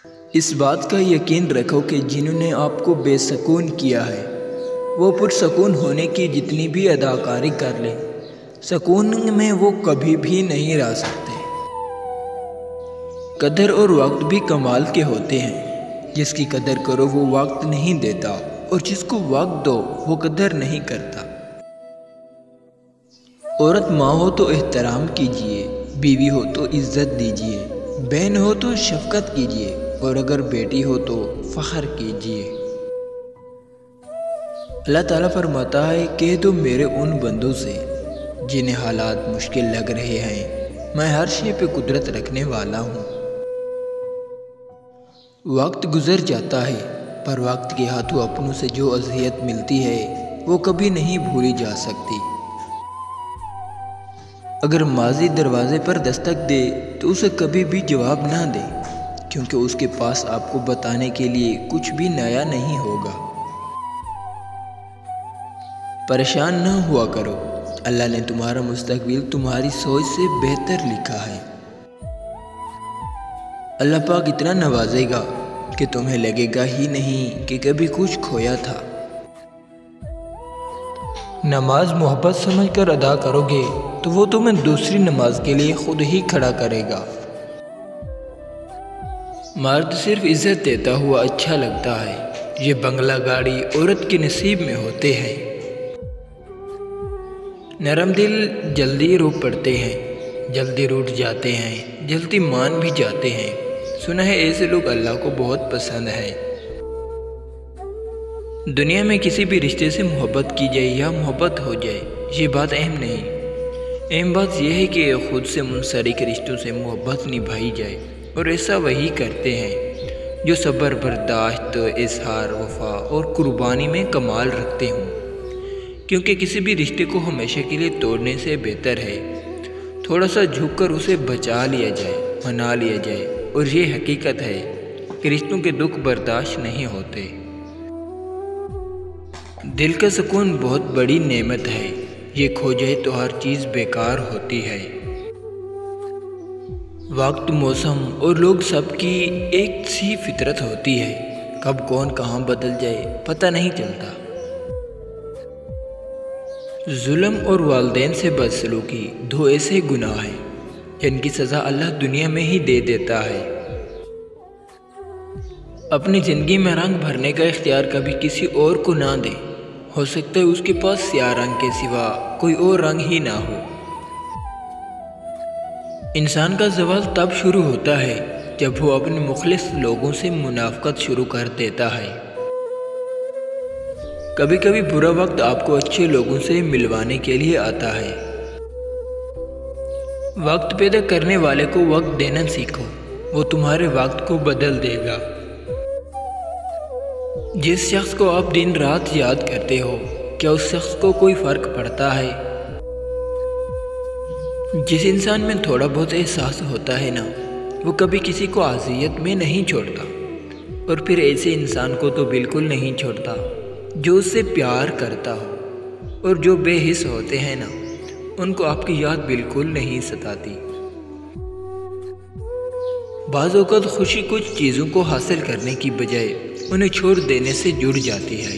اس بات کا یقین رکھو کہ جنہوں نے آپ کو بے سکون کیا ہے وہ پرسکون ہونے کی جتنی بھی اداکاری کر لیں، سکون میں وہ کبھی بھی نہیں رہ سکتے۔ قدر اور وقت بھی کمال کے ہوتے ہیں، جس کی قدر کرو وہ وقت نہیں دیتا، اور جس کو وقت دو وہ قدر نہیں کرتا۔ عورت ماں ہو تو احترام کیجیے، بیوی ہو تو عزت دیجیے، بہن ہو تو شفقت کیجیے، اور اگر بیٹی ہو تو فخر کیجیے۔ اللہ تعالیٰ فرماتا ہے، کہہ دو میرے ان بندوں سے جنہیں حالات مشکل لگ رہے ہیں، میں ہر شے پہ قدرت رکھنے والا ہوں۔ وقت گزر جاتا ہے، پر وقت کے ہاتھوں اپنوں سے جو اذیت ملتی ہے وہ کبھی نہیں بھولی جا سکتی۔ اگر ماضی دروازے پر دستک دے تو اسے کبھی بھی جواب نہ دیں، کیونکہ اس کے پاس آپ کو بتانے کے لیے کچھ بھی نیا نہیں ہوگا۔ پریشان نہ ہوا کرو، اللہ نے تمہارا مستقبل تمہاری سوچ سے بہتر لکھا ہے۔ اللہ پاک اتنا نوازے گا کہ تمہیں لگے گا ہی نہیں کہ کبھی کچھ کھویا تھا۔ نماز محبت سمجھ کر ادا کرو گے تو وہ تمہیں دوسری نماز کے لیے خود ہی کھڑا کرے گا۔ مرد صرف عزت دیتا ہوا اچھا لگتا ہے، یہ بنگلہ گاڑی عورت کے نصیب میں ہوتے ہیں۔ نرم دل جلدی رو پڑتے ہیں، جلدی روٹھ جاتے ہیں، جلدی مان بھی جاتے ہیں۔ سنا ہے ایسے لوگ اللہ کو بہت پسند ہیں۔ دنیا میں کسی بھی رشتے سے محبت کی جائے یا محبت ہو جائے، یہ بات اہم نہیں۔ اہم بات یہ ہے کہ خود سے منسلک رشتوں سے محبت نبھائی جائے، اور ایسا وہی کرتے ہیں جو صبر، برداشت، اظہار وفا اور قربانی میں کمال رکھتے ہوں، کیونکہ کسی بھی رشتے کو ہمیشہ کے لیے توڑنے سے بہتر ہے تھوڑا سا جھک کر اسے بچا لیا جائے، منا لیا جائے۔ اور یہ حقیقت ہے کہ رشتوں کے دکھ برداشت نہیں ہوتے۔ دل کا سکون بہت بڑی نعمت ہے، یہ کھو جائے تو ہر چیز بیکار ہوتی ہے۔ وقت، موسم اور لوگ سب کی ایک سی فطرت ہوتی ہے، کب کون کہاں بدل جائے پتہ نہیں چلتا۔ ظلم اور والدین سے بدسلوکی دو ایسے گناہ ہیں جن کی سزا اللہ دنیا میں ہی دے دیتا ہے۔ اپنی زندگی میں رنگ بھرنے کا اختیار کبھی کسی اور کو نہ دیں، ہو سکتا ہے اس کے پاس سیاہ رنگ کے سوا کوئی اور رنگ ہی نہ ہو۔ انسان کا زوال تب شروع ہوتا ہے جب وہ اپنے مخلص لوگوں سے منافقت شروع کر دیتا ہے۔ کبھی کبھی برا وقت آپ کو اچھے لوگوں سے ملوانے کے لیے آتا ہے۔ وقت پیدا کرنے والے کو وقت دینا سیکھو، وہ تمہارے وقت کو بدل دے گا۔ جس شخص کو آپ دن رات یاد کرتے ہو، کیا اس شخص کو کوئی فرق پڑتا ہے؟ جس انسان میں تھوڑا بہت احساس ہوتا ہے نا، وہ کبھی کسی کو اذیت میں نہیں چھوڑتا، اور پھر ایسے انسان کو تو بالکل نہیں چھوڑتا جو اس سے پیار کرتا ہو۔ اور جو بے حس ہوتے ہیں نا، ان کو آپ کی یاد بالکل نہیں ستاتی۔ بعض اوقات خوشی کچھ چیزوں کو حاصل کرنے کی بجائے انہیں چھوڑ دینے سے جڑ جاتی ہے۔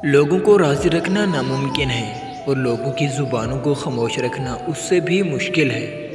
لوگوں کو راضی رکھنا ناممکن ہے، اور لوگوں کی زبانوں کو خاموش رکھنا اس سے بھی مشکل ہے۔